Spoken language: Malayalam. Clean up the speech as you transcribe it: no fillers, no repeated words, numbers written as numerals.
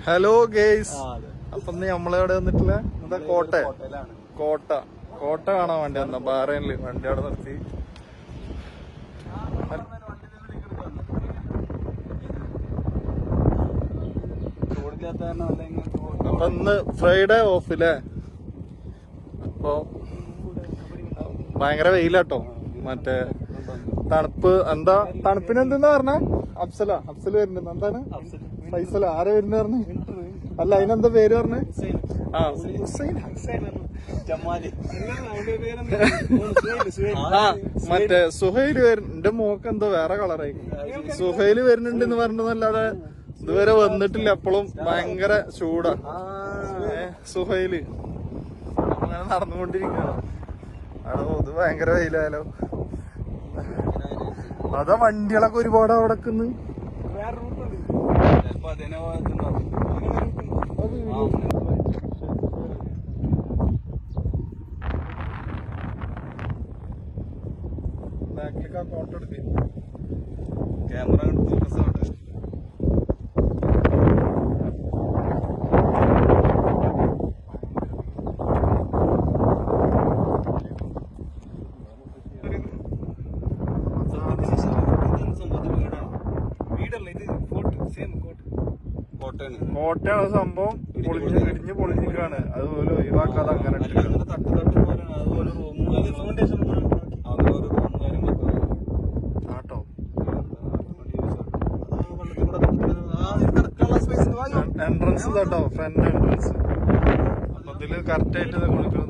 ഹലോ ഗേയ്സ്, അപ്പൊ നമ്മളെവിടെ വന്നിട്ടില്ല? എന്താ കോട്ട കാണാൻ വേണ്ടി വന്ന ബാറേനില് വണ്ടി അവിടെ നിർത്തി. അപ്പൊ ഇന്ന് ഫ്രൈഡേ ഓഫില്ലേ? അപ്പൊ ഭയങ്കര വെയിലാട്ടോ. മറ്റേ തണുപ്പ് എന്താ തണുപ്പിന് എന്തെന്നാ പറഞ്ഞ? അഫ്സൽ വരുന്നുണ്ട്. എന്താണ് ഫൈസല? ആരെ വരുന്ന പറഞ്ഞ? അല്ല, അതിനെന്താ പേര് പറഞ്ഞ? ആ, ഹുസൈൻ. ആ, മറ്റേ സുഹൈല് എന്റെ മോക്ക് എന്തോ വേറെ കളറായി. സുഹൈല് വരുന്നുണ്ടെന്ന് പറഞ്ഞതല്ലാതെ ഇതുവരെ വന്നിട്ടില്ല. എപ്പോഴും ഭയങ്കര ചൂടാ. സുഹൈല് അങ്ങനെ നടന്നുകൊണ്ടിരിക്കുകയാണ്. ആണോ, ഇത് ഭയങ്കര വെയിലായാലോ. അതാ വണ്ടികളൊക്കെ ഒരുപാട് അവിടെ നിൽക്കുന്നു. ബാക്കിലേക്ക് ആ ഫോട്ടോ എടുക്ക, ക്യാമറ ഫോക്കസ് ആവട്ടെ. കോട്ടയാണ് സംഭവം. ഇടിഞ്ഞ് പൊളിഞ്ഞിക്കാണ്. അതുപോലെ ഒഴിവാക്കാതെ അങ്ങനെ ആട്ടോ. എൻട്രൻസ് കേട്ടോ, ഫ്രണ്ട് എൻട്രൻസ്. അപ്പൊ ഇതില് കറക്റ്റ് ആയിട്ട് കൊടുക്കുന്നത്.